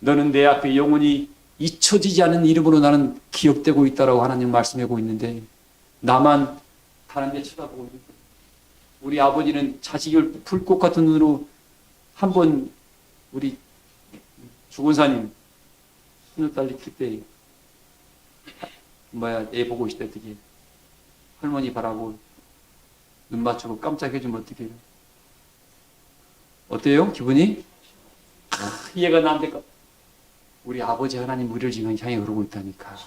너는 내 앞에 영원히 잊혀지지 않는 이름으로 나는 기억되고 있다라고 하나님 말씀하고 있는데 나만 다른 데 쳐다보고 있는 거예요. 우리 아버지는 자식을 불꽃 같은 눈으로 한번 우리 주권사님 손녀딸 그때 애 보고 있을 때 어떻게 할머니 바라고 눈 맞추고 깜짝 해주면 어떻게 해요? 어때요? 기분이? 이해가 나는데 우리 아버지 하나님 우리를 지금 향해 흐르고 있다니까.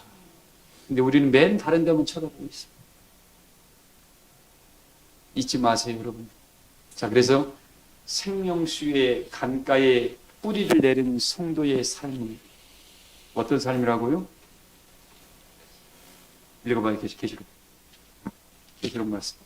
근데 우리는 맨 다른 데만 쳐다보고 있어. 잊지 마세요, 여러분. 자, 그래서 생명수의 강가에 뿌리를 내리는 성도의 삶이 어떤 삶이라고요? 읽어봐요, 계시록 말씀.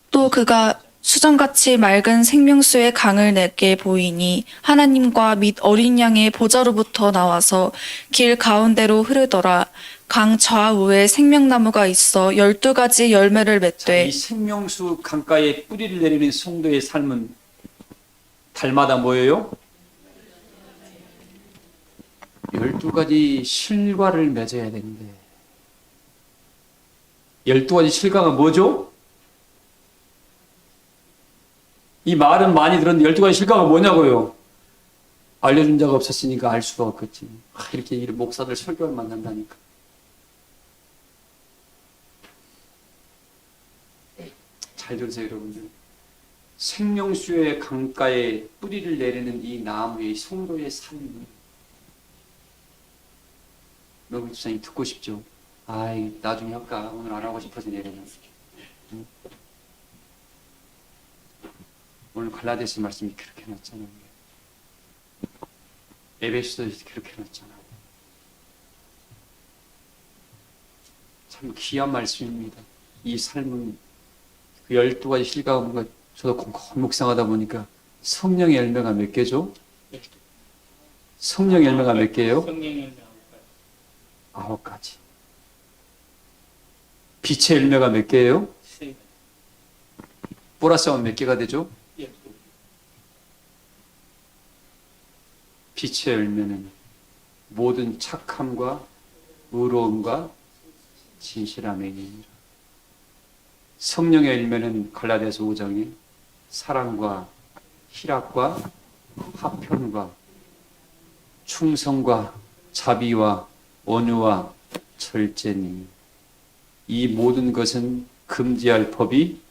또 그가 수정같이 맑은 생명수의 강을 내게 보이니 하나님과 및 어린 양의 보좌로부터 나와서 길 가운데로 흐르더라. 강 좌우에 생명나무가 있어 12가지 열매를 자, 맺되 이 생명수 강가에 뿌리를 내리는 성도의 삶은 달마다 뭐예요? 12가지 실과를 맺어야 되는데 12가지 실과가 뭐죠? 이 말은 많이 들었는데 12가지 실과가 뭐냐고요? 알려준 자가 없었으니까 알 수가 없겠지. 이렇게 목사들 설교를 만난다니까. 잘 들으세요, 여러분들. 생명수의 강가에 뿌리를 내리는 이 나무의 성도의 삶. 너무 집사님 듣고 싶죠? 아이, 나중에 할까? 오늘 안 하고 싶어서 내려놔. 응? 오늘 갈라디아서 말씀이 그렇게 났잖아요. 에베소서에서 그렇게 났잖아요. 참 귀한 말씀입니다. 이 삶은 그 12가지 실과가 뭔가 저도 곰곰 묵상하다 보니까 성령의 열매가 몇 개죠? 성령의 열매가 몇 개예요? 성령의 열매 9가지. 빛의 열매가 몇 개예요? 9가지. 플러스 하면 몇 개가 되죠? 빛의 열매는 모든 착함과 의로움과 진실함이니라. 성령의 열매는 갈라디아서 5장에 사랑과 희락과 화평과 충성과 자비와 온유와 절제니 이 모든 것은 금지할 법이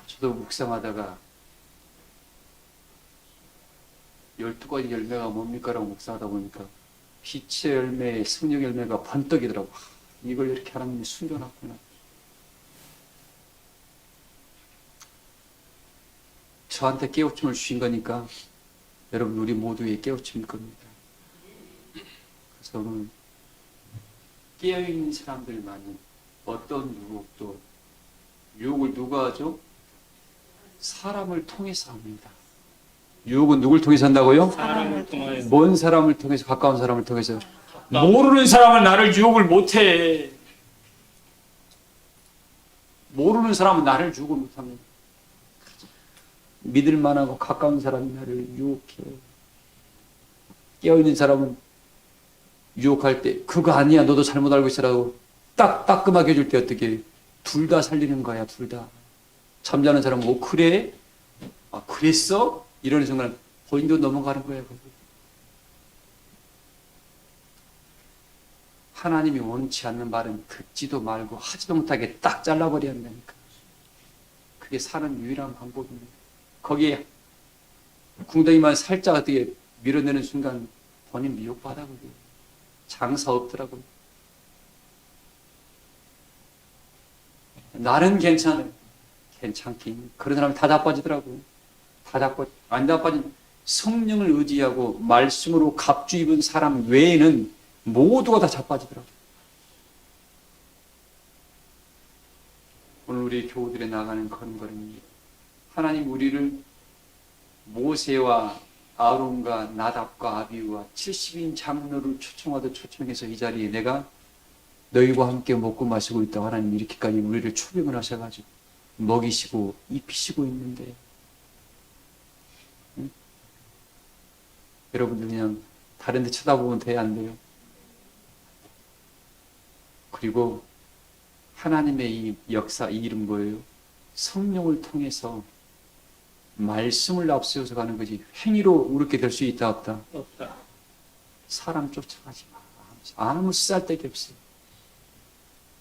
저도 묵상하다가 12가지 열매가 뭡니까라고 묵상하다 보니까 빛의 열매, 성령의 열매가 번뜩이더라고. 이걸 이렇게 하나님이 숨겨놨구나. 저한테 깨우침을 주신 거니까 여러분 우리 모두의 깨우침일 겁니다. 그래서 오늘 깨어있는 사람들만은 어떤 유혹도 유혹을 누가 하죠? 사람을 통해서 합니다. 유혹은 누굴 통해서 한다고요? 사람을 통하여서 먼 사람을 통해서, 가까운 사람을 통해서. 모르는 사람은 나를 유혹을 못해. 모르는 사람은 나를 유혹을 못합니다. 믿을 만하고 가까운 사람이 나를 유혹해. 깨어있는 사람은 유혹할 때 그거 아니야 너도 잘못 알고 있어라고 딱 따끔하게 해줄 때 어떻게 둘 다 살리는 거야. 둘 다. 잠자는 사람은 오 그래? 아 그랬어? 이러는 순간 본인도 넘어가는 거예요. 하나님이 원치 않는 말은 듣지도 말고 하지도 못하게 딱 잘라버려야 한다니까. 그게 사는 유일한 방법입니다. 거기에 궁덩이만 살짝 어떻게 밀어내는 순간 본인 미혹받아 그게. 장사 없더라고요. 나는 괜찮아요. 괜찮긴. 그런 사람이 다 자빠지더라고요. 다 자빠지. 안 자빠진 성령을 의지하고 말씀으로 갑주 입은 사람 외에는 모두가 다 자빠지더라고요. 오늘 우리 교우들에 나가는 걸음걸음이 하나님 우리를 모세와 아론과 나답과 아비우와 70인 장로를 초청하듯 초청해서 이 자리에 내가 너희와 함께 먹고 마시고 있다고 하나님 이렇게까지 우리를 초빙을 하셔가지고 먹이시고 입히시고 있는데 여러분들 그냥 다른 데 쳐다보면 돼야 안 돼요? 그리고 하나님의 이 역사, 이 일은 뭐예요? 성령을 통해서 말씀을 앞세워서 가는 거지. 행위로 그렇게 될 수 있다 없다? 없다. 사람 쫓아가지 마. 아무 쓰잘데기 없어요.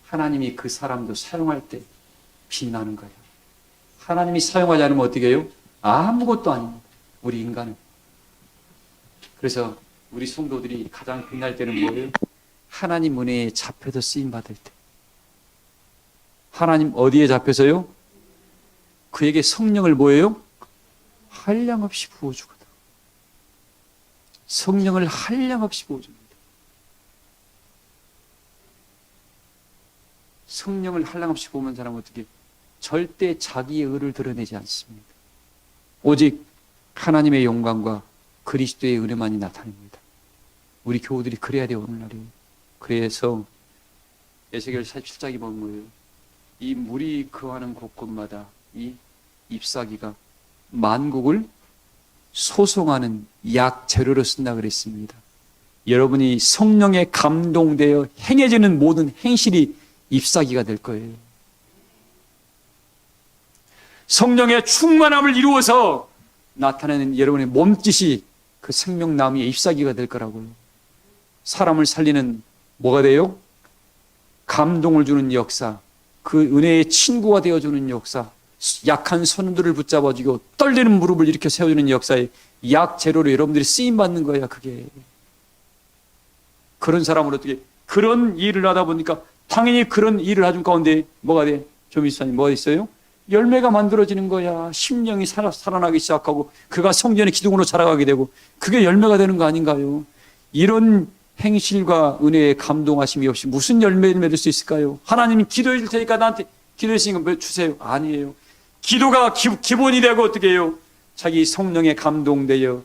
하나님이 그 사람도 사용할 때 빛나는 거예요. 하나님이 사용하지 않으면 어떻게 해요? 아무것도 아닙니다. 우리 인간은. 그래서 우리 성도들이 가장 빛날 때는 뭐예요? 하나님 은혜에 잡혀서 쓰임받을 때. 하나님 어디에 잡혀서요? 그에게 성령을 뭐예요? 한량없이 부어주거든. 성령을 한량없이 부어줍니다. 성령을 한량없이 부으면 사람은 어떻게? 절대 자기의 의를 드러내지 않습니다. 오직 하나님의 영광과 그리스도의 은혜만이 나타납니다. 우리 교우들이 그래야 돼요, 오늘날에. 그래서 에스겔 47장이 보면 뭐예요? 이 물이 거하는 곳곳마다 이 잎사귀가 만국을 소송하는 약 재료로 쓴다 그랬습니다. 여러분이 성령에 감동되어 행해지는 모든 행실이 잎사귀가 될 거예요. 성령의 충만함을 이루어서 나타내는 여러분의 몸짓이 그 생명나무의 잎사귀가 될 거라고요. 사람을 살리는 뭐가 돼요? 감동을 주는 역사, 그 은혜의 친구가 되어주는 역사, 약한 손들을 붙잡아주고 떨리는 무릎을 일으켜 세워주는 역사의 약 재료로 여러분들이 쓰임받는 거야. 그게 그런 사람으로 어떻게 그런 일을 하다 보니까 당연히 그런 일을 하준 가운데 뭐가 돼? 조미수사님 뭐가 있어요? 열매가 만들어지는 거야. 심령이 살아나기 시작하고 그가 성전의 기둥으로 자라가게 되고 그게 열매가 되는 거 아닌가요? 이런 행실과 은혜에 감동하심이 없이 무슨 열매를 맺을 수 있을까요? 하나님이 기도해 줄 테니까 나한테 기도해 주신 거 주세요. 아니에요. 기도가 기본이 되고 어떻게 해요? 자기 성령에 감동되어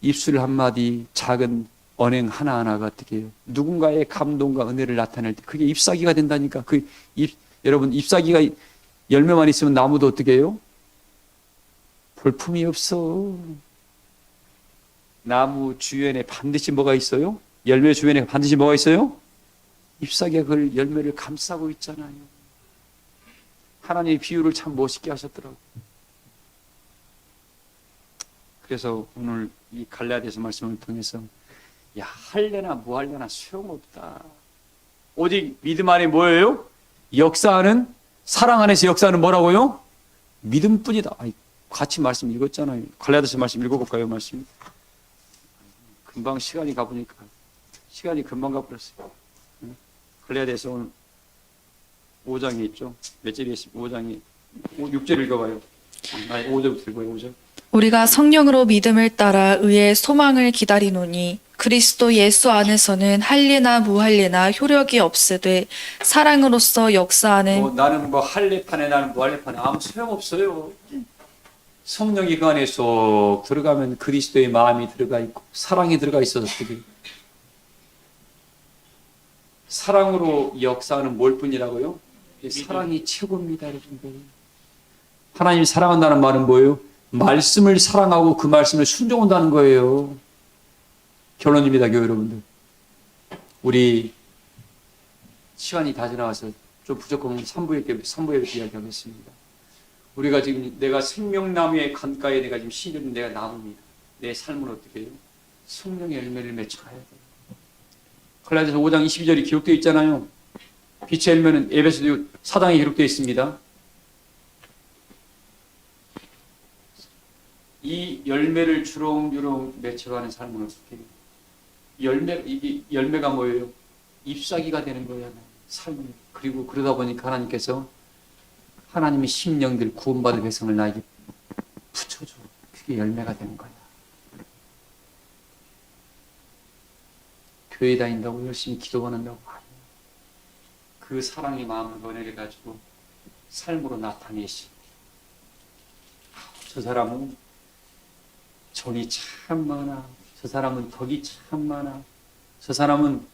입술 한마디 작은 언행 하나하나가 어떻게 해요? 누군가의 감동과 은혜를 나타낼 때 그게 잎사귀가 된다니까. 여러분 잎사귀가 열매만 있으면 나무도 어떻게 해요? 볼품이 없어. 나무 주변에 반드시 뭐가 있어요? 열매 주변에 반드시 뭐가 있어요? 잎사귀가 그 열매를 감싸고 있잖아요. 하나님의 비유를 참 멋있게 하셨더라고요. 그래서 오늘 이 갈라디아서 말씀을 통해서 야 할래나 뭐 할래나 소용없다. 오직 믿음 안에 뭐예요? 역사하는 사랑 안에서 역사하는 뭐라고요? 믿음뿐이다. 아니, 같이 말씀 읽었잖아요. 갈라디아서 말씀 읽어볼까요? 말씀. 금방 시간이 가보니까 시간이 금방 가버렸어요. 갈라디아서 오늘 5장이 있죠. 몇 절이 있습니까? 5장이 6절 읽어봐요. 아니 5절부터 읽어요. 5절. 우리가 성령으로 믿음을 따라 의의 소망을 기다리노니 그리스도 예수 안에서는 할례나 무할례나 효력이 없으되 사랑으로서 역사하는 나는 뭐 할례판에 나는 무할례판에 아무 소용없어요. 성령이 그 안에 쏙 들어가면 그리스도의 마음이 들어가 있고 사랑이 들어가 있어서 어떻게 사랑으로 역사하는 뭘 뿐이라고요? 사랑이 최고입니다, 여러분들. 하나님이 사랑한다는 말은 뭐예요? 말씀을 사랑하고 그 말씀을 순종한다는 거예요. 결론입니다, 교회 여러분들. 우리 시간이 다 지나가서 좀 부족하면 3부에 이야기하겠습니다. 우리가 지금 내가 생명나무의 강가에 내가 지금 씨는 내가 나무입니다. 내 삶은 어떻게 해요? 성령의 열매를 맺어가야 돼요. 갈라디아서 5장 22절이 기록되어 있잖아요. 빛의 열매는 에베소서 4장에 기록되어 있습니다. 이 열매를 주렁주렁 맺혀가는 삶은 어떻게 해요? 이게 열매가 뭐예요? 잎사귀가 되는 거예요. 삶이. 그리고 그러다 보니까 하나님께서 하나님의 심령들 구원받은 백성을 나에게 붙여줘. 그게 열매가 되는 거야. 교회 다닌다고 열심히 기도하는다고 그 사랑의 마음을 은혜를 가지고 삶으로 나타내시. 저 사람은 정이 참 많아. 저 사람은 덕이 참 많아. 저 사람은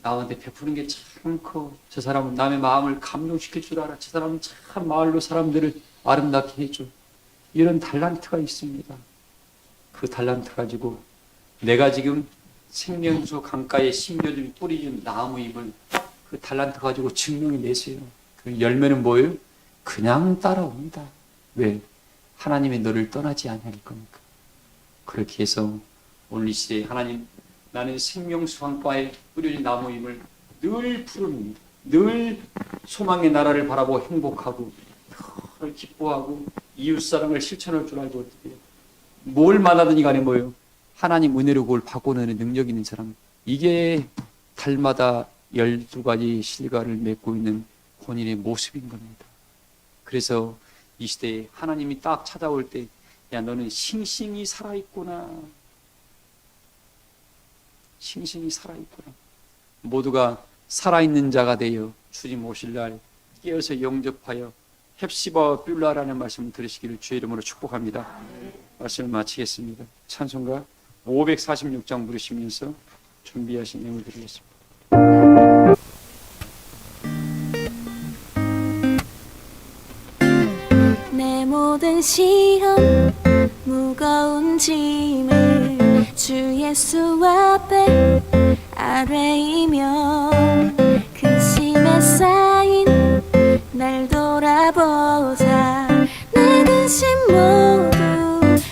나한테 베푸는 게 참 커. 저 사람은 남의 마음을 감동시킬 줄 알아. 저 사람은 참 말로 사람들을 아름답게 해줘. 이런 달란트가 있습니다. 그 달란트 가지고 내가 지금 생명수 강가에 심겨진 뿌리준 나무임을 그 달란트 가지고 증명해 내세요. 그 열매는 뭐예요? 그냥 따라옵니다. 왜? 하나님이 너를 떠나지 않을 겁니까? 그렇게 해서 오늘 이 시대에 하나님, 나는 생명수 강가에 뿌려진 나무임을 늘 부릅니다. 늘 소망의 나라를 바라보고 행복하고 늘 기뻐하고 이웃사랑을 실천할 줄 알고 어떻게 해요? 뭘 만나든지 간에 뭐예요? 하나님 은혜로 그걸 바꿔내는 능력 있는 사람. 이게 달마다 12가지 실과를 맺고 있는 본인의 모습인 겁니다. 그래서 이 시대에 하나님이 딱 찾아올 때, 야, 너는 싱싱히 살아있구나. 싱싱히 살아있구나. 모두가 살아있는 자가 되어 주님 오실 날 깨어서 영접하여 헵시바와 뷸라라는 말씀을 들으시기를 주의 이름으로 축복합니다. 말씀을 마치겠습니다. 찬송가 546장 부르시면서 준비하신 내용을 드리겠습니다. 내 모든 시험 무거운 짐을 주 예수 앞에 아뢰이며 근심에 쌓인 날 돌아보사 내 근심